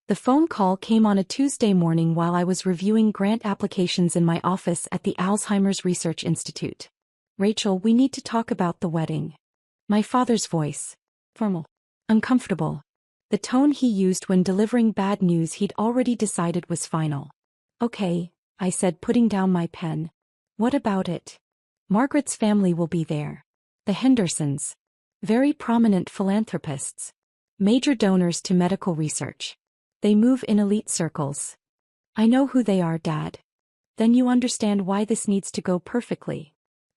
The phone call came on a Tuesday morning while I was reviewing grant applications in my office at the Alzheimer's Research Institute. Rachel, we need to talk about the wedding. My father's voice. Formal. Uncomfortable. The tone he used when delivering bad news he'd already decided was final. Okay, I said, putting down my pen. What about it? Margaret's family will be there. The Hendersons. Very prominent philanthropists. Major donors to medical research. They move in elite circles. I know who they are, Dad. Then you understand why this needs to go perfectly.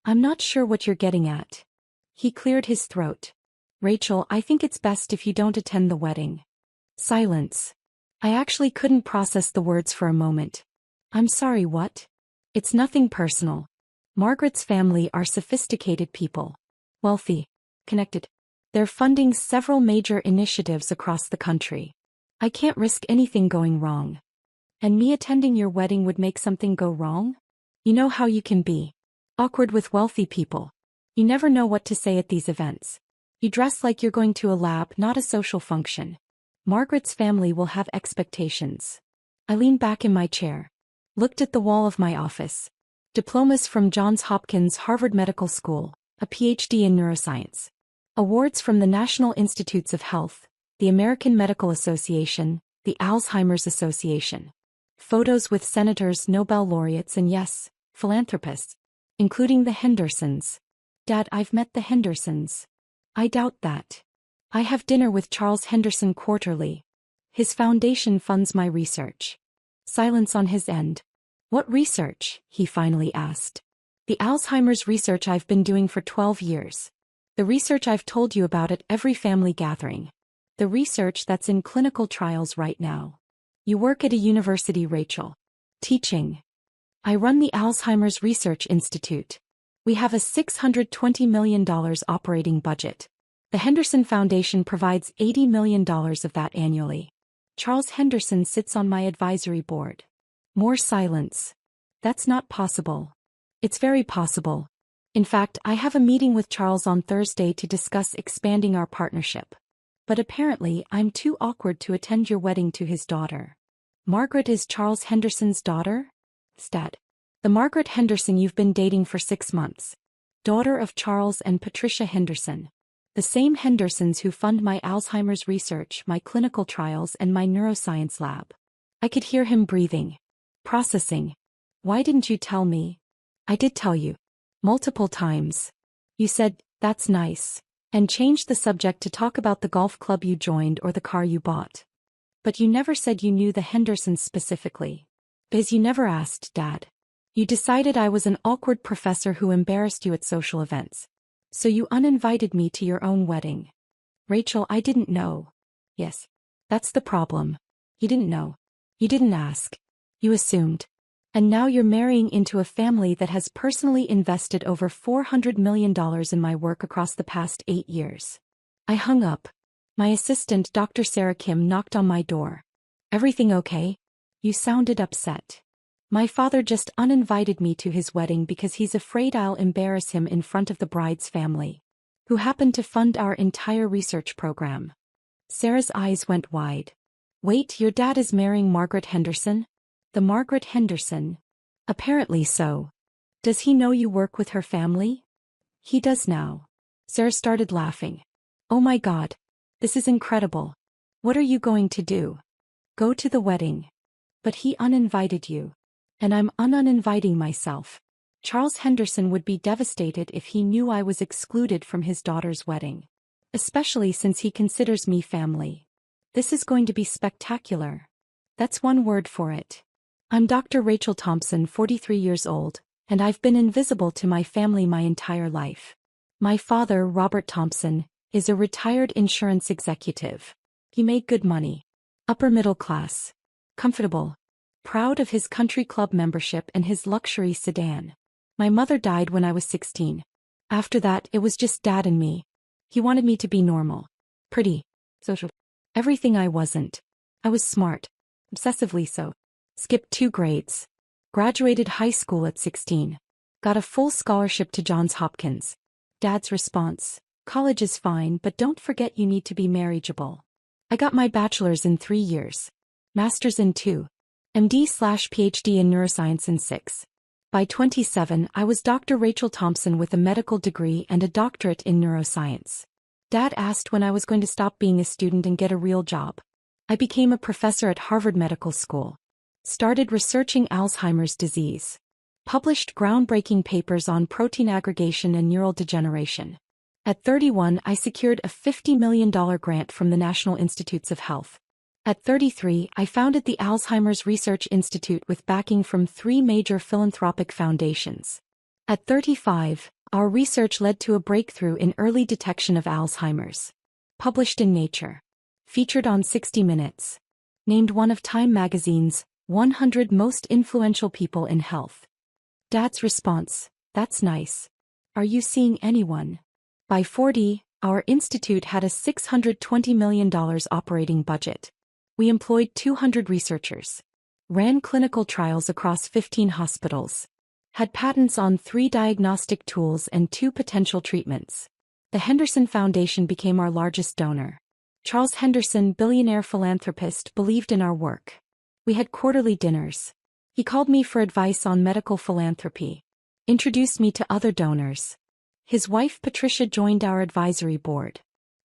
I'm not sure what you're getting at. He cleared his throat. Rachel, I think it's best if you don't attend the wedding. Silence. I actually couldn't process the words for a moment. I'm sorry, what? It's nothing personal. Margaret's family are sophisticated people. Wealthy. Connected. They're funding several major initiatives across the country. I can't risk anything going wrong. And me attending your wedding would make something go wrong? You know how you can be. Awkward with wealthy people. You never know what to say at these events. You dress like you're going to a lab, not a social function. Margaret's family will have expectations. I leaned back in my chair. Looked at the wall of my office. Diplomas from Johns Hopkins Harvard Medical School, a PhD in neuroscience. Awards from the National Institutes of Health, the American Medical Association, the Alzheimer's Association. Photos with senators, Nobel laureates, and yes, philanthropists, including the Hendersons. Dad, I've met the Hendersons. I doubt that. I have dinner with Charles Henderson quarterly. His foundation funds my research. Silence on his end. What research? He finally asked. The Alzheimer's research I've been doing for 12 years. The research I've told you about at every family gathering. The research that's in clinical trials right now. You work at a university, Rachel. Teaching. I run the Alzheimer's Research Institute. We have a $620 million operating budget. The Henderson Foundation provides $80 million of that annually. Charles Henderson sits on my advisory board. More silence. That's not possible. It's very possible. In fact, I have a meeting with Charles on Thursday to discuss expanding our partnership. But apparently, I'm too awkward to attend your wedding to his daughter. Margaret is Charles Henderson's daughter? Stat. The Margaret Henderson you've been dating for 6 months. Daughter of Charles and Patricia Henderson. The same Hendersons who fund my Alzheimer's research, my clinical trials, and my neuroscience lab. I could hear him breathing. Processing. Why didn't you tell me? I did tell you. Multiple times. You said, that's nice. And changed the subject to talk about the golf club you joined or the car you bought. But you never said you knew the Hendersons specifically. Because you never asked, Dad. You decided I was an awkward professor who embarrassed you at social events. So you uninvited me to your own wedding. Rachel, I didn't know. Yes. That's the problem. You didn't know. You didn't ask. You assumed. And now you're marrying into a family that has personally invested over $400 million in my work across the past 8 years. I hung up. My assistant, Dr. Sarah Kim, knocked on my door. Everything okay? You sounded upset. My father just uninvited me to his wedding because he's afraid I'll embarrass him in front of the bride's family, who happen to fund our entire research program. Sarah's eyes went wide. Wait, your dad is marrying Margaret Henderson? The Margaret Henderson? Apparently so. Does he know you work with her family? He does now. Sarah started laughing. Oh my God. This is incredible. What are you going to do? Go to the wedding. But he uninvited you. And I'm uninviting myself. Charles Henderson would be devastated if he knew I was excluded from his daughter's wedding. Especially since he considers me family. This is going to be spectacular. That's one word for it. I'm Dr. Rachel Thompson, 43 years old, and I've been invisible to my family my entire life. My father, Robert Thompson, is a retired insurance executive. He made good money. Upper middle class. Comfortable. Proud of his country club membership and his luxury sedan. My mother died when I was 16. After that, it was just Dad and me. He wanted me to be normal. Pretty. Social. Everything I wasn't. I was smart. Obsessively so. Skipped 2 grades. Graduated high school at 16. Got a full scholarship to Johns Hopkins. Dad's response: college is fine, but don't forget you need to be marriageable. I got my bachelor's in 3 years. Masters in 2. MD/PhD in neuroscience in 6. By 27, I was Dr. Rachel Thompson with a medical degree and a doctorate in neuroscience. Dad asked when I was going to stop being a student and get a real job. I became a professor at Harvard Medical School. Started researching Alzheimer's disease. Published groundbreaking papers on protein aggregation and neural degeneration. At 31, I secured a $50 million grant from the National Institutes of Health. At 33, I founded the Alzheimer's Research Institute with backing from 3 major philanthropic foundations. At 35, our research led to a breakthrough in early detection of Alzheimer's. Published in Nature. Featured on 60 Minutes. Named one of Time magazine's 100 most influential people in health. Dad's response: "That's nice. Are you seeing anyone?" By 40, our institute had a $620 million operating budget. We employed 200 researchers. Ran clinical trials across 15 hospitals. Had patents on 3 diagnostic tools and 2 potential treatments. The Henderson Foundation became our largest donor. Charles Henderson, billionaire philanthropist, believed in our work. We had quarterly dinners. He called me for advice on medical philanthropy. Introduced me to other donors. His wife Patricia joined our advisory board.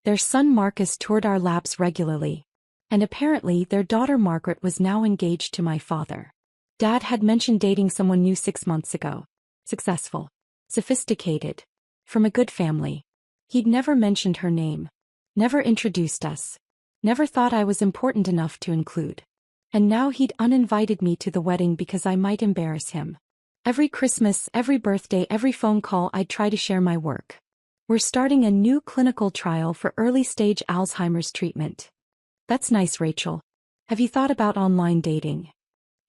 Their son Marcus toured our labs regularly. And apparently their daughter Margaret was now engaged to my father. Dad had mentioned dating someone new 6 months ago. Successful. Sophisticated. From a good family. He'd never mentioned her name. Never introduced us. Never thought I was important enough to include. And now he'd uninvited me to the wedding because I might embarrass him. Every Christmas, every birthday, every phone call I'd try to share my work. We're starting a new clinical trial for early-stage Alzheimer's treatment. That's nice, Rachel. Have you thought about online dating?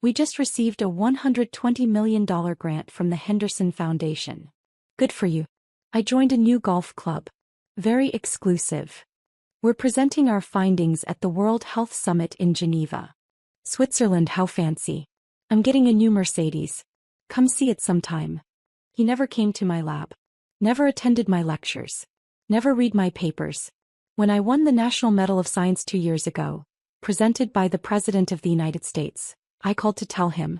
We just received a $120 million grant from the Henderson Foundation. Good for you. I joined a new golf club. Very exclusive. We're presenting our findings at the World Health Summit in Geneva. Switzerland, how fancy. I'm getting a new Mercedes. Come see it sometime. He never came to my lab. Never attended my lectures. Never read my papers. When I won the National Medal of Science 2 years ago, presented by the President of the United States, I called to tell him,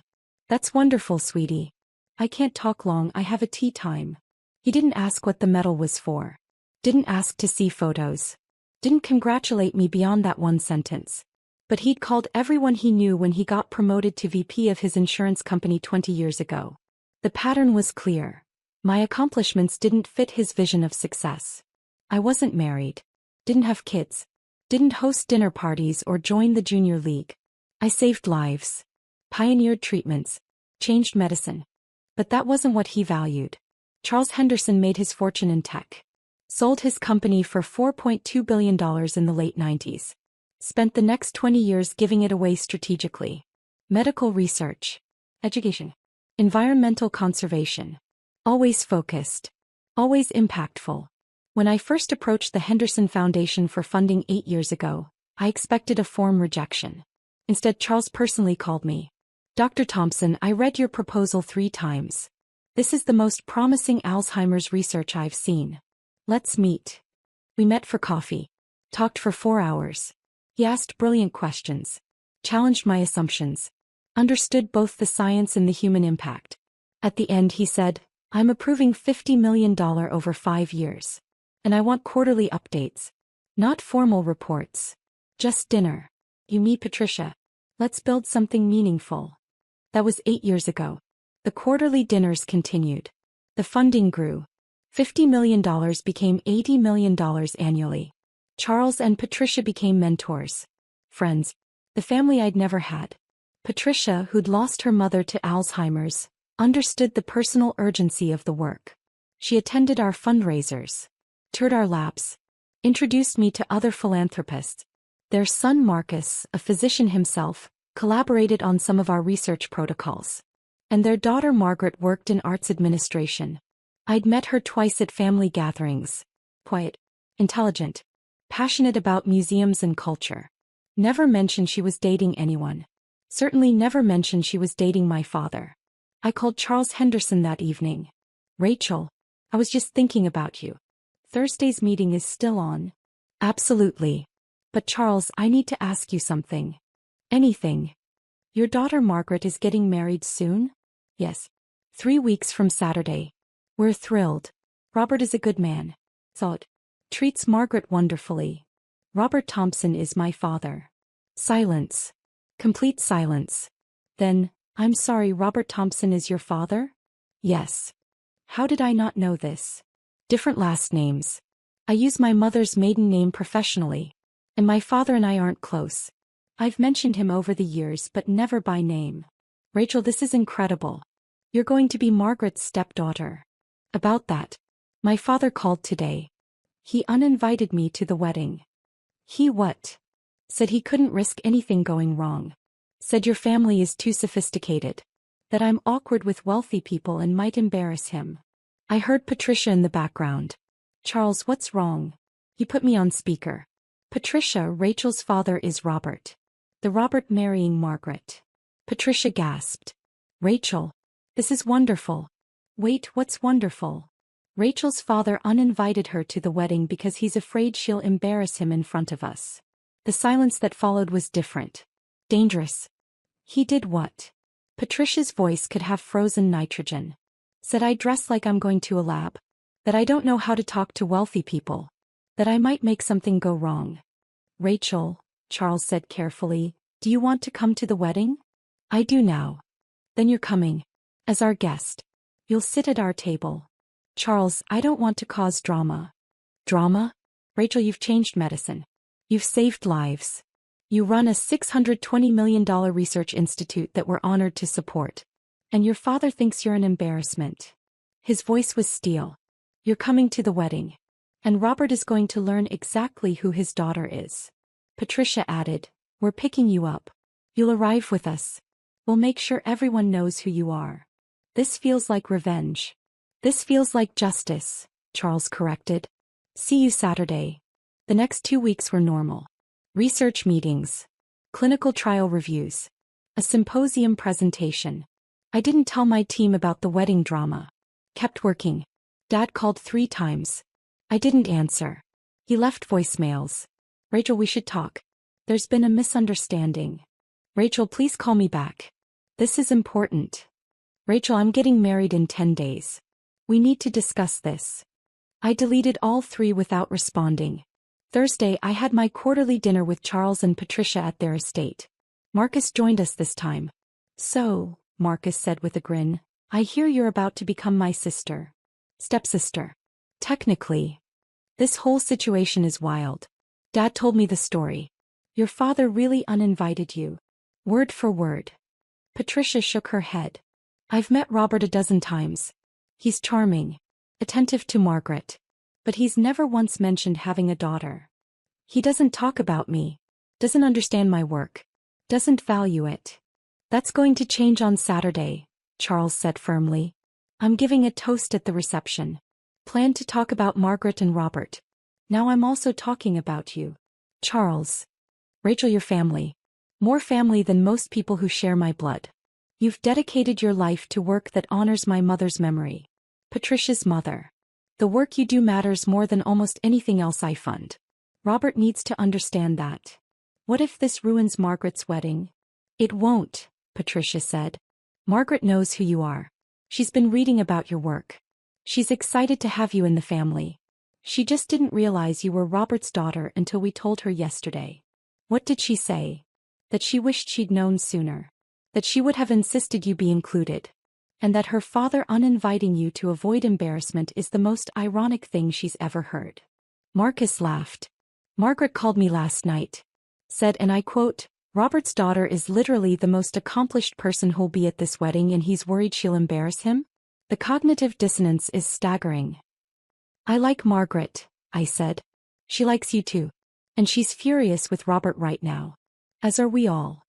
"That's wonderful, sweetie. I can't talk long, I have a tea time." He didn't ask what the medal was for. Didn't ask to see photos. Didn't congratulate me beyond that one sentence. But he'd called everyone he knew when he got promoted to VP of his insurance company 20 years ago. The pattern was clear. My accomplishments didn't fit his vision of success. I wasn't married. Didn't have kids. Didn't host dinner parties or join the junior league. I saved lives. Pioneered treatments. Changed medicine. But that wasn't what he valued. Charles Henderson made his fortune in tech. Sold his company for $4.2 billion in the late 90s. Spent the next 20 years giving it away strategically. Medical research. Education. Environmental conservation. Always focused. Always impactful. When I first approached the Henderson Foundation for funding 8 years ago, I expected a form rejection. Instead, Charles personally called me. "Dr. Thompson, I read your proposal 3 times. This is the most promising Alzheimer's research I've seen. Let's meet." We met for coffee. Talked for 4 hours. He asked brilliant questions. Challenged my assumptions. Understood both the science and the human impact. At the end he said, "I'm approving $50 million over 5 years. And I want quarterly updates. Not formal reports. Just dinner. You, me, Patricia. Let's build something meaningful." That was 8 years ago. The quarterly dinners continued. The funding grew. $50 million became $80 million annually. Charles and Patricia became mentors. Friends. The family I'd never had. Patricia, who'd lost her mother to Alzheimer's, understood the personal urgency of the work. She attended our fundraisers. Toured our labs. Introduced me to other philanthropists. Their son Marcus, a physician himself, collaborated on some of our research protocols. And their daughter Margaret worked in arts administration. I'd met her twice at family gatherings. Quiet. Intelligent. Passionate about museums and culture. Never mentioned she was dating anyone. Certainly never mentioned she was dating my father. I called Charles Henderson that evening. "Rachel, I was just thinking about you. Thursday's meeting is still on?" "Absolutely. But Charles, I need to ask you something." Anything. Your daughter Margaret is getting married soon? Yes. 3 weeks from Saturday. We're thrilled. Robert is a good man. Thought. Treats Margaret wonderfully. Robert Thompson is my father. Silence. Complete silence. Then, I'm sorry, Robert Thompson is your father? Yes. How did I not know this? Different last names. I use my mother's maiden name professionally. And my father and I aren't close. I've mentioned him over the years but never by name. Rachel, this is incredible. You're going to be Margaret's stepdaughter. About that. My father called today. He uninvited me to the wedding. He what? Said he couldn't risk anything going wrong. Said your family is too sophisticated. That I'm awkward with wealthy people and might embarrass him. I heard Patricia in the background. Charles, what's wrong? He put me on speaker. Patricia, Rachel's father is Robert. The Robert marrying Margaret. Patricia gasped. Rachel. This is wonderful. Wait, what's wonderful? Rachel's father uninvited her to the wedding because he's afraid she'll embarrass him in front of us. The silence that followed was different. Dangerous. He did what? Patricia's voice could have frozen nitrogen. Said I dress like I'm going to a lab. That I don't know how to talk to wealthy people. That I might make something go wrong. Rachel, Charles said carefully, do you want to come to the wedding? I do now. Then you're coming. As our guest. You'll sit at our table. Charles, I don't want to cause drama. Drama? Rachel, you've changed medicine. You've saved lives. You run a $620 million research institute that we're honored to support. And your father thinks you're an embarrassment. His voice was steel. You're coming to the wedding. And Robert is going to learn exactly who his daughter is. Patricia added, we're picking you up. You'll arrive with us. We'll make sure everyone knows who you are. This feels like revenge. This feels like justice, Charles corrected. See you Saturday. The next 2 weeks were normal. Research meetings. Clinical trial reviews. A symposium presentation. I didn't tell my team about the wedding drama. Kept working. Dad called 3 times. I didn't answer. He left voicemails. Rachel, we should talk. There's been a misunderstanding. Rachel, please call me back. This is important. Rachel, I'm getting married in 10 days. We need to discuss this. I deleted all 3 without responding. Thursday, I had my quarterly dinner with Charles and Patricia at their estate. Marcus joined us this time. So, Marcus said with a grin, I hear you're about to become my sister. Stepsister. Technically. This whole situation is wild. Dad told me the story. Your father really uninvited you. Word for word. Patricia shook her head. I've met Robert a dozen times. He's charming. Attentive to Margaret. But he's never once mentioned having a daughter. He doesn't talk about me. Doesn't understand my work. Doesn't value it. That's going to change on Saturday, Charles said firmly. I'm giving a toast at the reception. Plan to talk about Margaret and Robert. Now I'm also talking about you. Charles. Rachel, your family. More family than most people who share my blood. You've dedicated your life to work that honors my mother's memory. Patricia's mother. The work you do matters more than almost anything else I fund. Robert needs to understand that. What if this ruins Margaret's wedding? It won't, Patricia said. Margaret knows who you are. She's been reading about your work. She's excited to have you in the family. She just didn't realize you were Robert's daughter until we told her yesterday. What did she say? That she wished she'd known sooner. That she would have insisted you be included. And that her father uninviting you to avoid embarrassment is the most ironic thing she's ever heard. Marcus laughed. Margaret called me last night. Said, and I quote, Robert's daughter is literally the most accomplished person who'll be at this wedding and he's worried she'll embarrass him? The cognitive dissonance is staggering. I like Margaret, I said. She likes you too. And she's furious with Robert right now. As are we all.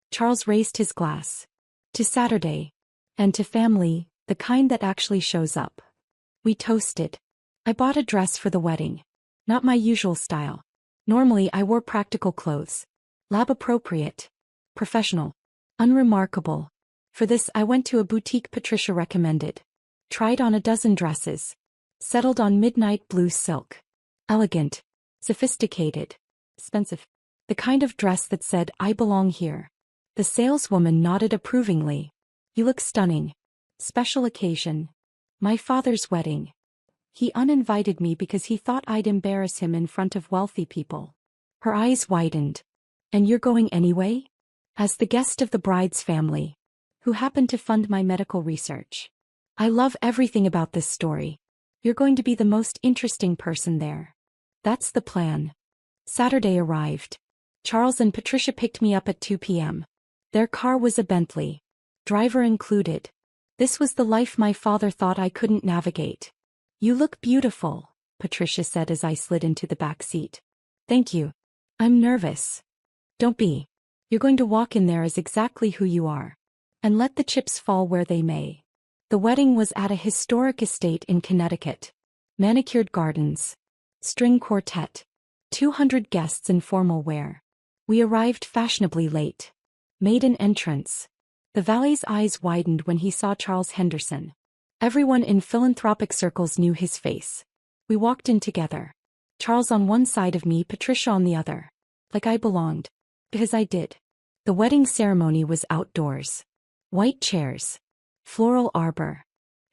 Charles raised his glass. To Saturday. And to family, the kind that actually shows up. We toasted. I bought a dress for the wedding. Not my usual style. Normally I wore practical clothes. Lab appropriate. Professional. Unremarkable. For this I went to a boutique Patricia recommended. Tried on a dozen dresses. Settled on midnight blue silk. Elegant. Sophisticated. Expensive. The kind of dress that said, "I belong here." The saleswoman nodded approvingly. "You look stunning." "Special occasion." "My father's wedding." "He uninvited me because he thought I'd embarrass him in front of wealthy people." Her eyes widened. "And you're going anyway?" "As the guest of the bride's family, who happened to fund my medical research." "I love everything about this story. You're going to be the most interesting person there." "That's the plan." Saturday arrived. Charles and Patricia picked me up at 2 p.m. Their car was a Bentley. Driver included. This was the life my father thought I couldn't navigate. "You look beautiful," Patricia said as I slid into the back seat. "Thank you. I'm nervous." "Don't be. You're going to walk in there as exactly who you are. And let the chips fall where they may." The wedding was at a historic estate in Connecticut. Manicured gardens. String quartet. 200 guests in formal wear. We arrived fashionably late. Maiden entrance. The valet's eyes widened when he saw Charles Henderson. Everyone in philanthropic circles knew his face. We walked in together. Charles on one side of me, Patricia on the other. Like I belonged. Because I did. The wedding ceremony was outdoors. White chairs. Floral arbor.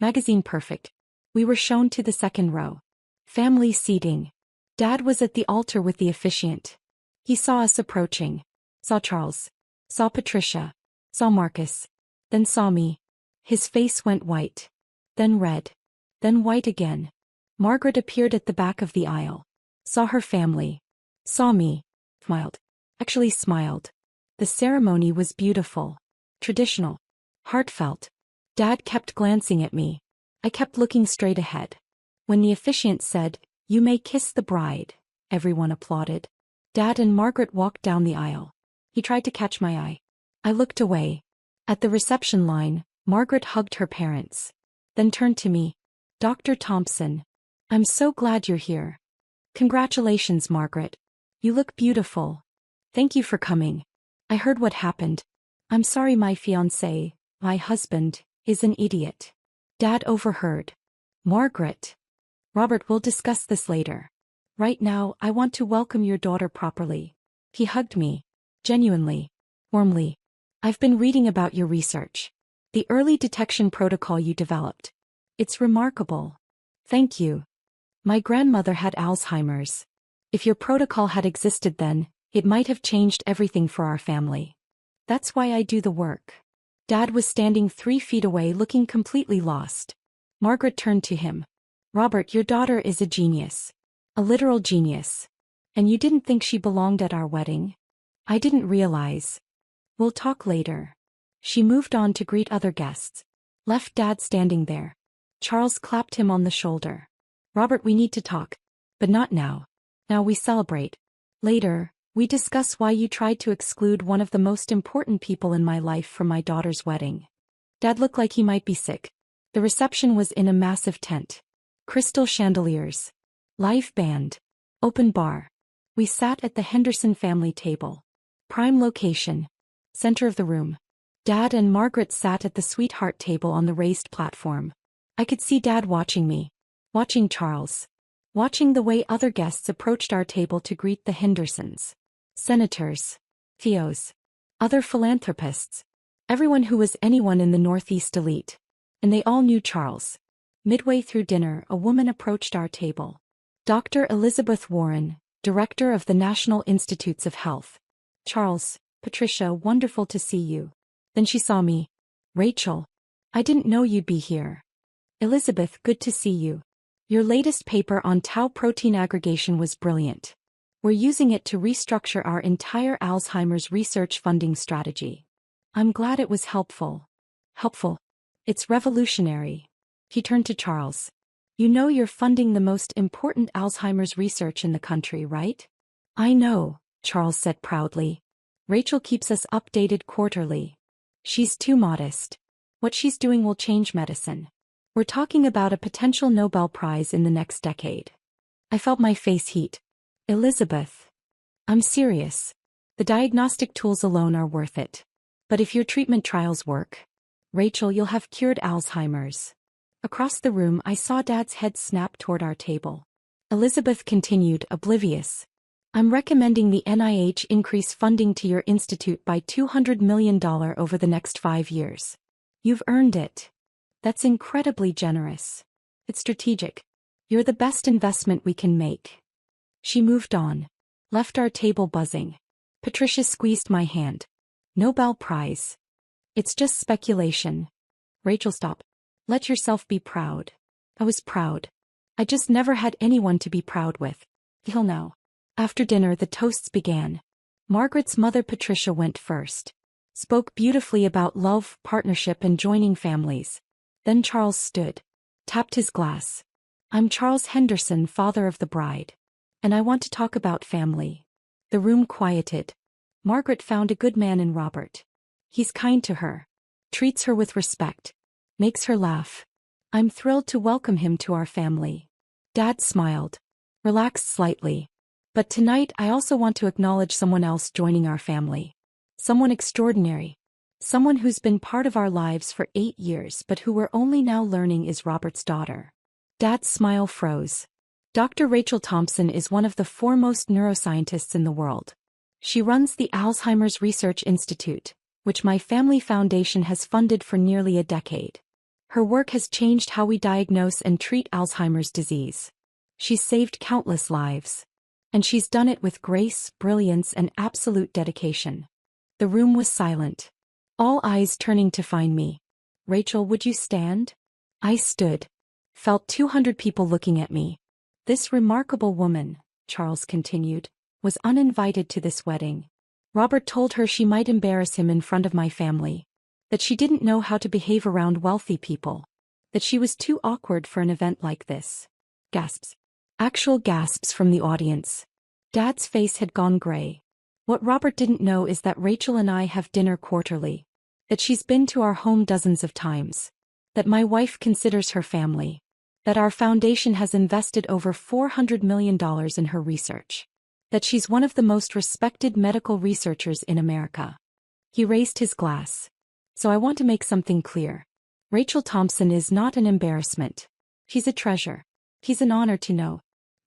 Magazine perfect. We were shown to the second row. Family seating. Dad was at the altar with the officiant. He saw us approaching. Saw Charles. Saw Patricia. Saw Marcus. Then saw me. His face went white. Then red. Then white again. Margaret appeared at the back of the aisle. Saw her family. Saw me. Smiled. Actually smiled. The ceremony was beautiful. Traditional. Heartfelt. Dad kept glancing at me. I kept looking straight ahead. When the officiant said, "You may kiss the bride," everyone applauded. Dad and Margaret walked down the aisle. He tried to catch my eye. I looked away. At the reception line, Margaret hugged her parents. Then turned to me. "Dr. Thompson. I'm so glad you're here." "Congratulations, Margaret. You look beautiful." "Thank you for coming. I heard what happened. I'm sorry my fiancé, my husband, is an idiot." Dad overheard. "Margaret. Robert, we'll discuss this later. Right now, I want to welcome your daughter properly." He hugged me. Genuinely. Warmly. "I've been reading about your research. The early detection protocol you developed. It's remarkable." "Thank you. My grandmother had Alzheimer's. If your protocol had existed then, it might have changed everything for our family. That's why I do the work." Dad was standing 3 feet away looking completely lost. Margaret turned to him. "Robert, your daughter is a genius. A literal genius. And you didn't think she belonged at our wedding?" "I didn't realize." "We'll talk later." She moved on to greet other guests. Left Dad standing there. Charles clapped him on the shoulder. "Robert, we need to talk. But not now. Now we celebrate. Later, we discuss why you tried to exclude one of the most important people in my life from my daughter's wedding." Dad looked like he might be sick. The reception was in a massive tent. Crystal chandeliers. Live band. Open bar. We sat at the Henderson family table. Prime location. Center of the room. Dad and Margaret sat at the sweetheart table on the raised platform. I could see Dad watching me. Watching Charles. Watching the way other guests approached our table to greet the Hendersons. Senators. Theos. Other philanthropists. Everyone who was anyone in the Northeast elite. And they all knew Charles. Midway through dinner, a woman approached our table. Dr. Elizabeth Warren, Director of the National Institutes of Health. "Charles, Patricia, wonderful to see you." Then she saw me. "Rachel. I didn't know you'd be here." "Elizabeth, good to see you. Your latest paper on tau protein aggregation was brilliant. We're using it to restructure our entire Alzheimer's research funding strategy." "I'm glad it was helpful." "Helpful. It's revolutionary." He turned to Charles. "You know you're funding the most important Alzheimer's research in the country, right?" "I know," Charles said proudly. "Rachel keeps us updated quarterly." "She's too modest. What she's doing will change medicine. We're talking about a potential Nobel Prize in the next decade." I felt my face heat. "Elizabeth. I'm serious. The diagnostic tools alone are worth it. But if your treatment trials work, Rachel, you'll have cured Alzheimer's." Across the room, I saw Dad's head snap toward our table. Elizabeth continued, oblivious. I'm recommending the NIH increase funding to your institute by $200 million over the next 5 years. You've earned it. That's incredibly generous. It's strategic. You're the best investment we can make. She moved on. Left our table buzzing. Patricia squeezed my hand. Nobel Prize. It's just speculation. Rachel, stop. Let yourself be proud. I was proud. I just never had anyone to be proud with. Till now. After dinner the toasts began. Margaret's mother Patricia went first. Spoke beautifully about love, partnership and joining families. Then Charles stood. Tapped his glass. I'm Charles Henderson, father of the bride. And I want to talk about family. The room quieted. Margaret found a good man in Robert. He's kind to her. Treats her with respect. Makes her laugh. I'm thrilled to welcome him to our family. Dad smiled. Relaxed slightly. But tonight I also want to acknowledge someone else joining our family. Someone extraordinary. Someone who's been part of our lives for 8 years but who we're only now learning is Robert's daughter. Dad's smile froze. Dr. Rachel Thompson is one of the foremost neuroscientists in the world. She runs the Alzheimer's Research Institute, which my family foundation has funded for nearly a decade. Her work has changed how we diagnose and treat Alzheimer's disease. She's saved countless lives. And she's done it with grace, brilliance, and absolute dedication. The room was silent. All eyes turning to find me. Rachel, would you stand? I stood. Felt 200 people looking at me. This remarkable woman, Charles continued, was uninvited to this wedding. Robert told her she might embarrass him in front of my family. That she didn't know how to behave around wealthy people. That she was too awkward for an event like this. Gasps. Actual gasps from the audience. Dad's face had gone gray. What Robert didn't know is that Rachel and I have dinner quarterly. That she's been to our home dozens of times. That my wife considers her family. That our foundation has invested over $400 million in her research. That she's one of the most respected medical researchers in America. He raised his glass. So I want to make something clear. Rachel Thompson is not an embarrassment. She's a treasure. He's an honor to know.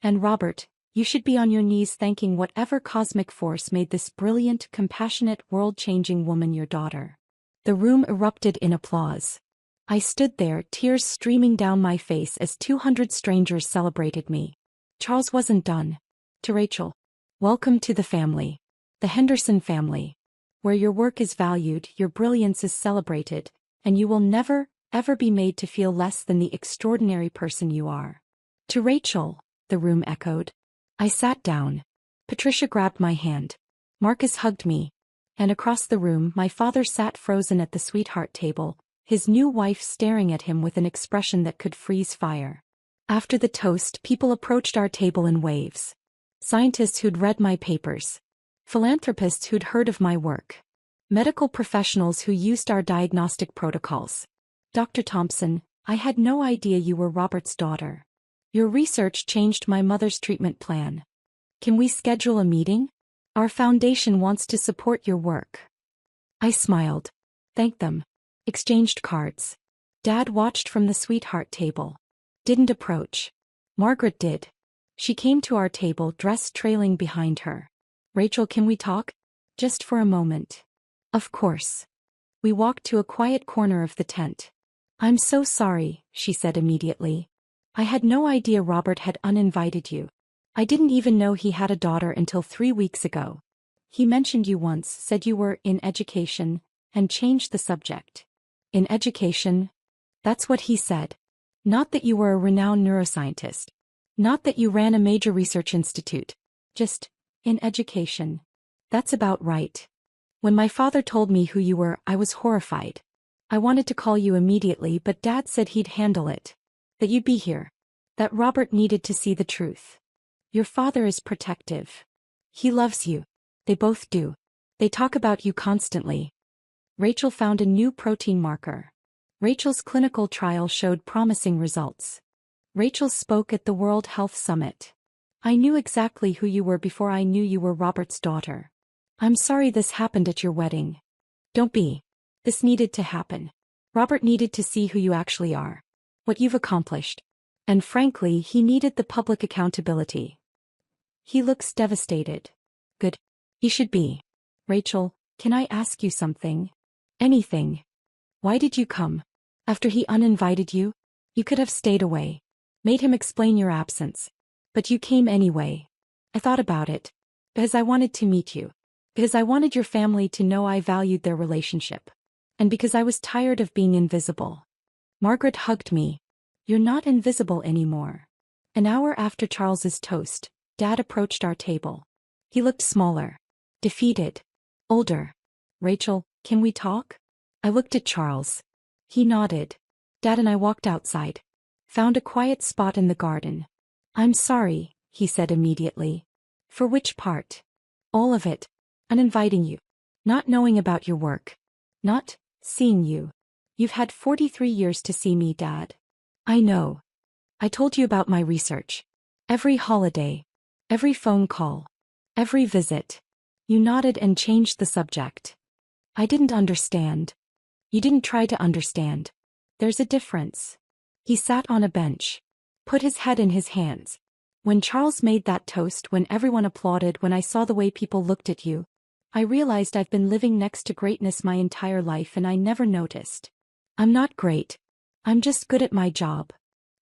And Robert, you should be on your knees thanking whatever cosmic force made this brilliant, compassionate, world-changing woman your daughter. The room erupted in applause. I stood there, tears streaming down my face as 200 strangers celebrated me. Charles wasn't done. To Rachel. Welcome to the family. The Henderson family. Where your work is valued, your brilliance is celebrated, and you will never, ever be made to feel less than the extraordinary person you are. To Rachel, the room echoed. I sat down. Patricia grabbed my hand. Marcus hugged me. And across the room my father sat frozen at the sweetheart table, his new wife staring at him with an expression that could freeze fire. After the toast, people approached our table in waves. Scientists who'd read my papers. Philanthropists who'd heard of my work. Medical professionals who used our diagnostic protocols. Dr. Thompson, I had no idea you were Robert's daughter. Your research changed my mother's treatment plan. Can we schedule a meeting? Our foundation wants to support your work. I smiled. Thanked them. Exchanged cards. Dad watched from the sweetheart table. Didn't approach. Margaret did. She came to our table, dress trailing behind her. Rachel, can we talk? Just for a moment. Of course. We walked to a quiet corner of the tent. I'm so sorry, she said immediately. I had no idea Robert had uninvited you. I didn't even know he had a daughter until 3 weeks ago. He mentioned you once, said you were in education, and changed the subject. In education? That's what he said. Not that you were a renowned neuroscientist. Not that you ran a major research institute. Just, in education. That's about right. When my father told me who you were, I was horrified. I wanted to call you immediately, but Dad said he'd handle it. That you'd be here. That Robert needed to see the truth. Your father is protective. He loves you. They both do. They talk about you constantly. Rachel found a new protein marker. Rachel's clinical trial showed promising results. Rachel spoke at the World Health Summit. I knew exactly who you were before I knew you were Robert's daughter. I'm sorry this happened at your wedding. Don't be. This needed to happen. Robert needed to see who you actually are. What you've accomplished. And frankly, he needed the public accountability. He looks devastated. Good. He should be. Rachel, can I ask you something? Anything. Why did you come? After he uninvited you? You could have stayed away. Made him explain your absence. But you came anyway. I thought about it. Because I wanted to meet you. Because I wanted your family to know I valued their relationship. And because I was tired of being invisible. Margaret hugged me. You're not invisible anymore. An hour after Charles's toast, Dad approached our table. He looked smaller. Defeated. Older. Rachel, can we talk? I looked at Charles. He nodded. Dad and I walked outside. Found a quiet spot in the garden. I'm sorry, he said immediately. For which part? All of it. Uninviting you. Not knowing about your work. Not seeing you. You've had 43 years to see me, Dad. I know. I told you about my research. Every holiday. Every phone call. Every visit. You nodded and changed the subject. I didn't understand. You didn't try to understand. There's a difference. He sat on a bench. Put his head in his hands. When Charles made that toast, when everyone applauded, when I saw the way people looked at you, I realized I've been living next to greatness my entire life and I never noticed. I'm not great. I'm just good at my job.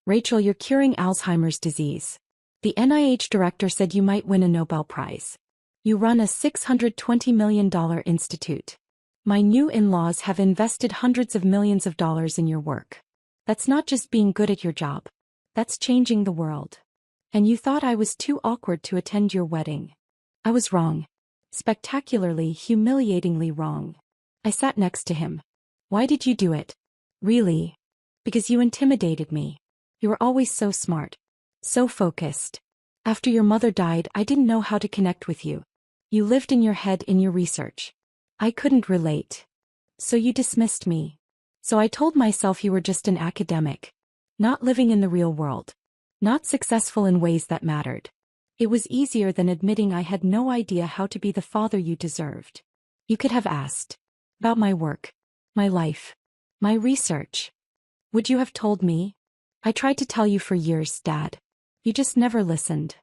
Rachel, you're curing Alzheimer's disease. The NIH director said you might win a Nobel Prize. You run a $620 million institute. My new in-laws have invested hundreds of millions of dollars in your work. That's not just being good at your job. That's changing the world. And you thought I was too awkward to attend your wedding. I was wrong. Spectacularly, humiliatingly wrong. I sat next to him. Why did you do it? Really? Because you intimidated me. You were always so smart. So focused. After your mother died, I didn't know how to connect with you. You lived in your head in your research. I couldn't relate. So you dismissed me. So I told myself you were just an academic. Not living in the real world. Not successful in ways that mattered. It was easier than admitting I had no idea how to be the father you deserved. You could have asked. About my work. My life. My research. Would you have told me? I tried to tell you for years, Dad. You just never listened.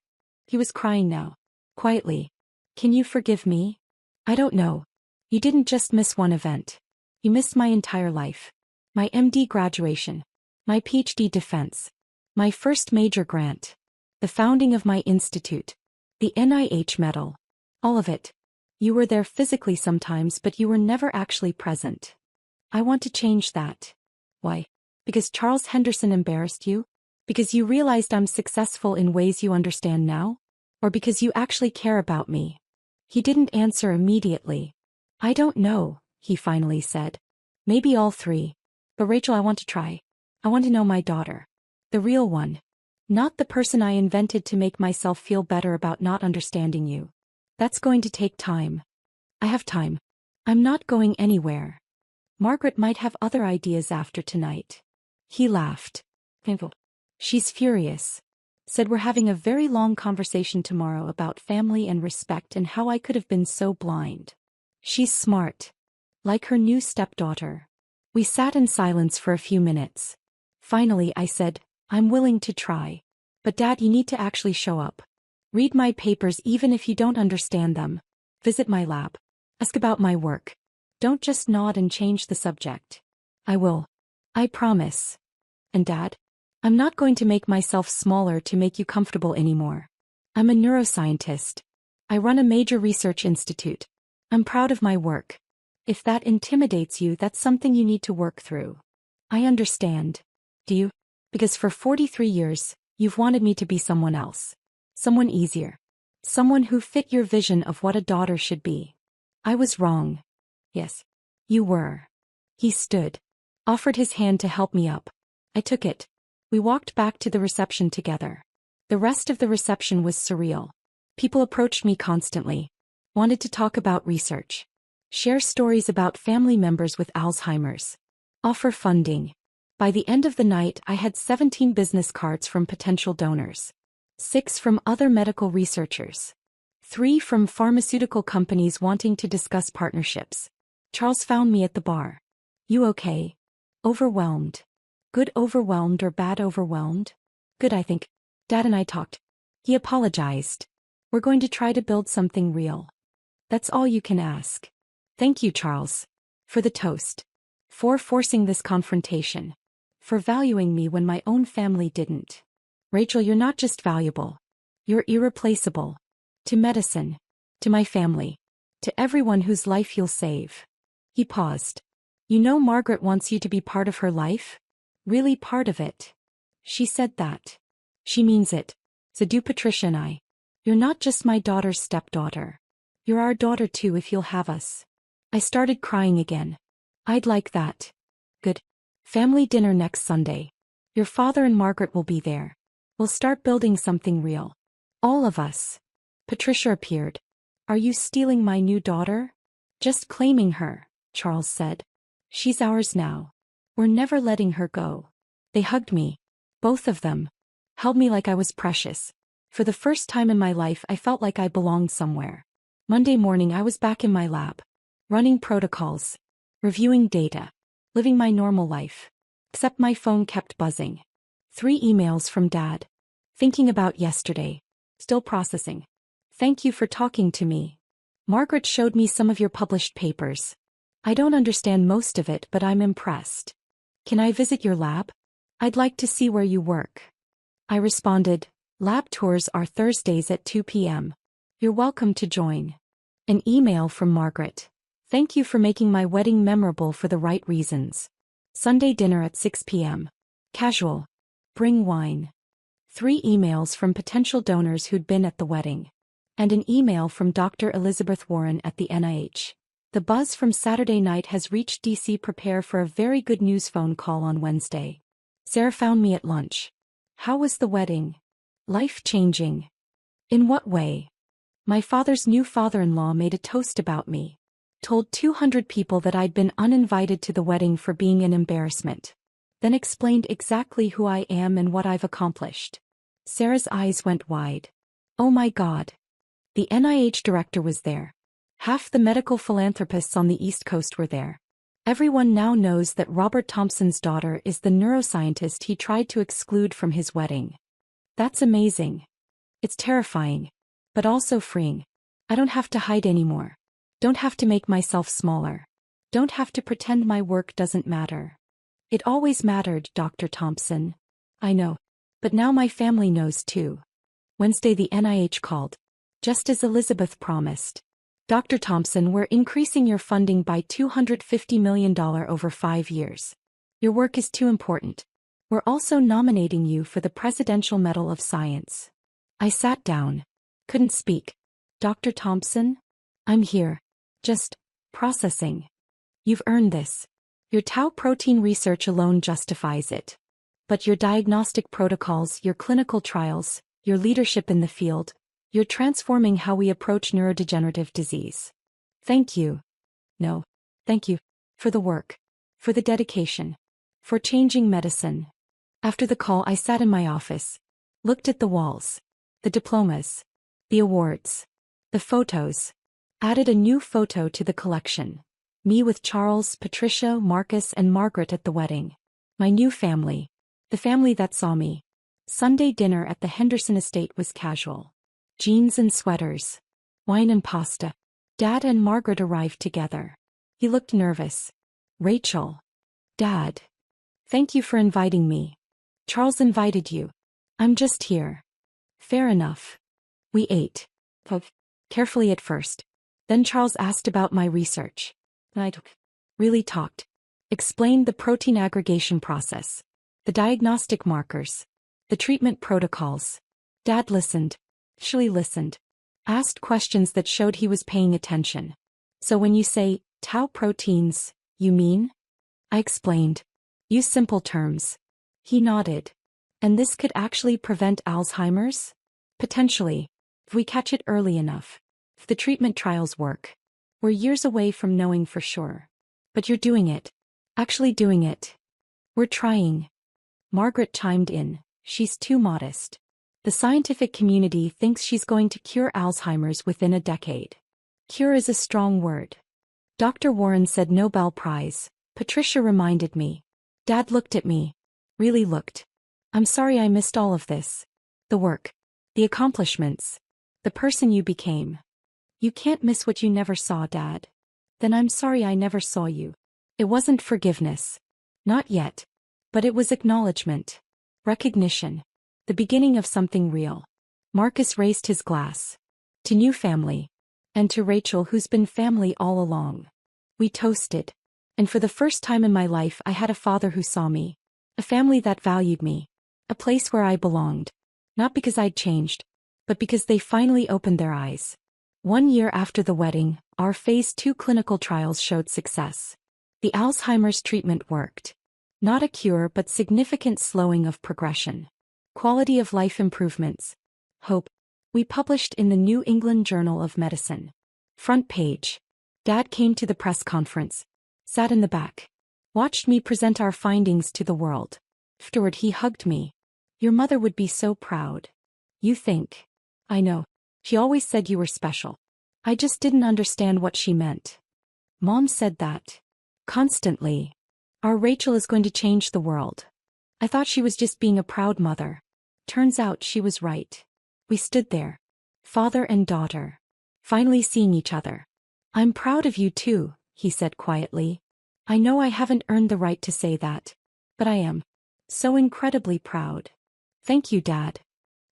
He was crying now. Quietly. Can you forgive me? I don't know. You didn't just miss one event. You missed my entire life. My MD graduation. My PhD defense. My first major grant. The founding of my institute. The NIH medal. All of it. You were there physically sometimes, but you were never actually present. I want to change that. Why? Because Charles Henderson embarrassed you? Because you realized I'm successful in ways you understand now? Or because you actually care about me? He didn't answer immediately. I don't know, he finally said. Maybe all three. But Rachel, I want to try. I want to know my daughter. The real one. Not the person I invented to make myself feel better about not understanding you. That's going to take time. I have time. I'm not going anywhere. Margaret might have other ideas after tonight. He laughed. Painful. She's furious. Said we're having a very long conversation tomorrow about family and respect and how I could have been so blind. She's smart. Like her new stepdaughter. We sat in silence for a few minutes. Finally I said, I'm willing to try. But Dad, you need to actually show up. Read my papers even if you don't understand them. Visit my lab. Ask about my work. Don't just nod and change the subject. I will. I promise. And Dad? I'm not going to make myself smaller to make you comfortable anymore. I'm a neuroscientist. I run a major research institute. I'm proud of my work. If that intimidates you, that's something you need to work through. I understand. Do you? Because for 43 years, you've wanted me to be someone else. Someone easier. Someone who fit your vision of what a daughter should be. I was wrong. Yes. You were. He stood. Offered his hand to help me up. I took it. We walked back to the reception together. The rest of the reception was surreal. People approached me constantly. Wanted to talk about research. Share stories about family members with Alzheimer's. Offer funding. By the end of the night, I had 17 business cards from potential donors. 6 from other medical researchers. 3 from pharmaceutical companies wanting to discuss partnerships. Charles found me at the bar. You okay? Overwhelmed. Good overwhelmed or bad overwhelmed? Good, I think. Dad and I talked. He apologized. We're going to try to build something real. That's all you can ask. Thank you, Charles. For the toast. For forcing this confrontation. For valuing me when my own family didn't. Rachel, you're not just valuable. You're irreplaceable. To medicine. To my family. To everyone whose life you'll save. He paused. You know Margaret wants you to be part of her life? Really part of it. She said that. She means it. So do Patricia and I. You're not just my daughter's stepdaughter. You're our daughter too if you'll have us. I started crying again. I'd like that. Good. Family dinner next Sunday. Your father and Margaret will be there. We'll start building something real. All of us. Patricia appeared. Are you stealing my new daughter? Just claiming her, Charles said. She's ours now. We're never letting her go. They hugged me. Both of them. Held me like I was precious. For the first time in my life I felt like I belonged somewhere. Monday morning I was back in my lab. Running protocols. Reviewing data. Living my normal life. Except my phone kept buzzing. 3 emails from Dad. Thinking about yesterday. Still processing. Thank you for talking to me. Margaret showed me some of your published papers. I don't understand most of it, but I'm impressed. Can I visit your lab? I'd like to see where you work. I responded, lab tours are Thursdays at 2 p.m. You're welcome to join. An email from Margaret. Thank you for making my wedding memorable for the right reasons. Sunday dinner at 6 p.m. Casual. Bring wine. 3 emails from potential donors who'd been at the wedding. And an email from Dr. Elizabeth Warren at the NIH. The buzz from Saturday night has reached DC. Prepare for a very good news phone call on Wednesday. Sarah found me at lunch. How was the wedding? Life-changing. In what way? My father's new father-in-law made a toast about me. Told 200 people that I'd been uninvited to the wedding for being an embarrassment. Then explained exactly who I am and what I've accomplished. Sarah's eyes went wide. Oh my God. The NIH director was there. Half the medical philanthropists on the East Coast were there. Everyone now knows that Robert Thompson's daughter is the neuroscientist he tried to exclude from his wedding. That's amazing. It's terrifying. But also freeing. I don't have to hide anymore. Don't have to make myself smaller. Don't have to pretend my work doesn't matter. It always mattered, Dr. Thompson. I know. But now my family knows too. Wednesday the NIH called. Just as Elizabeth promised. Dr. Thompson, we're increasing your funding by $250 million over 5 years. Your work is too important. We're also nominating you for the Presidential Medal of Science. I sat down. Couldn't speak. Dr. Thompson? I'm here. Just processing. You've earned this. Your tau protein research alone justifies it. But your diagnostic protocols, your clinical trials, your leadership in the field, you're transforming how we approach neurodegenerative disease. Thank you. No. Thank you. For the work. For the dedication. For changing medicine. After the call I sat in my office. Looked at the walls. The diplomas. The awards. The photos. Added a new photo to the collection. Me with Charles, Patricia, Marcus and Margaret at the wedding. My new family. The family that saw me. Sunday dinner at the Henderson estate was casual. Jeans and sweaters. Wine and pasta. Dad and Margaret arrived together. He looked nervous. Rachel. Dad. Thank you for inviting me. Charles invited you. I'm just here. Fair enough. We ate. Carefully at first. Then Charles asked about my research. I really talked. Explained the protein aggregation process. The diagnostic markers. The treatment protocols. Dad listened. Actually listened. Asked questions that showed he was paying attention. So when you say, tau proteins, you mean? I explained. Use simple terms. He nodded. And this could actually prevent Alzheimer's? Potentially. If we catch it early enough. If the treatment trials work. We're years away from knowing for sure. But you're doing it. Actually doing it. We're trying. Margaret chimed in. She's too modest. The scientific community thinks she's going to cure Alzheimer's within a decade. Cure is a strong word. Dr. Warren said Nobel Prize. Patricia reminded me. Dad looked at me. Really looked. I'm sorry I missed all of this. The work. The accomplishments. The person you became. You can't miss what you never saw, Dad. Then I'm sorry I never saw you. It wasn't forgiveness. Not yet. But it was acknowledgement. Recognition. The beginning of something real. Marcus raised his glass. To new family. And to Rachel, who's been family all along. We toasted. And for the first time in my life I had a father who saw me. A family that valued me. A place where I belonged. Not because I'd changed, but because they finally opened their eyes. 1 year after the wedding, our phase 2 clinical trials showed success. The Alzheimer's treatment worked. Not a cure, but significant slowing of progression. Quality of life improvements. Hope. We published in the New England Journal of Medicine. Front page. Dad came to the press conference. Sat in the back. Watched me present our findings to the world. Afterward he hugged me. Your mother would be so proud. You think. I know. She always said you were special. I just didn't understand what she meant. Mom said that. Constantly. Our Rachel is going to change the world. I thought she was just being a proud mother. Turns out she was right. We stood there. Father and daughter. Finally seeing each other. I'm proud of you too, he said quietly. I know I haven't earned the right to say that. But I am. So incredibly proud. Thank you, Dad.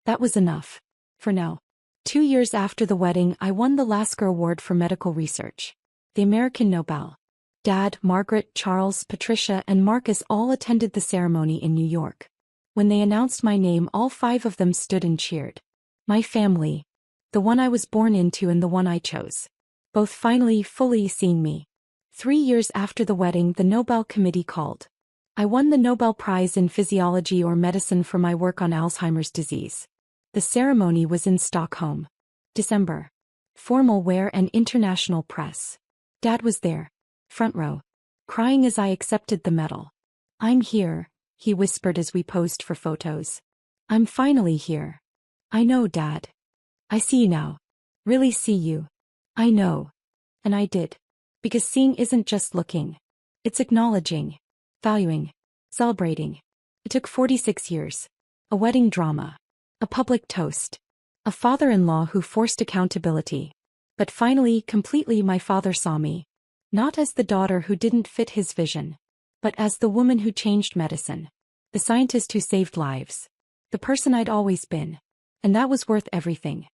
That was enough. For now. 2 years after the wedding, I won the Lasker Award for Medical Research. The American Nobel. Dad, Margaret, Charles, Patricia, and Marcus all attended the ceremony in New York. When they announced my name, all 5 of them stood and cheered. My family. The one I was born into and the one I chose. Both finally, fully seeing me. 3 years after the wedding, the Nobel Committee called. I won the Nobel Prize in Physiology or Medicine for my work on Alzheimer's disease. The ceremony was in Stockholm. December. Formal wear and international press. Dad was there. Front row. Crying as I accepted the medal. I'm here, he whispered as we posed for photos. I'm finally here. I know, Dad. I see you now. Really see you. I know. And I did. Because seeing isn't just looking. It's acknowledging. Valuing. Celebrating. It took 46 years. A wedding drama. A public toast. A father-in-law who forced accountability. But finally, completely, my father saw me. Not as the daughter who didn't fit his vision. But as the woman who changed medicine. The scientist who saved lives. The person I'd always been. And that was worth everything.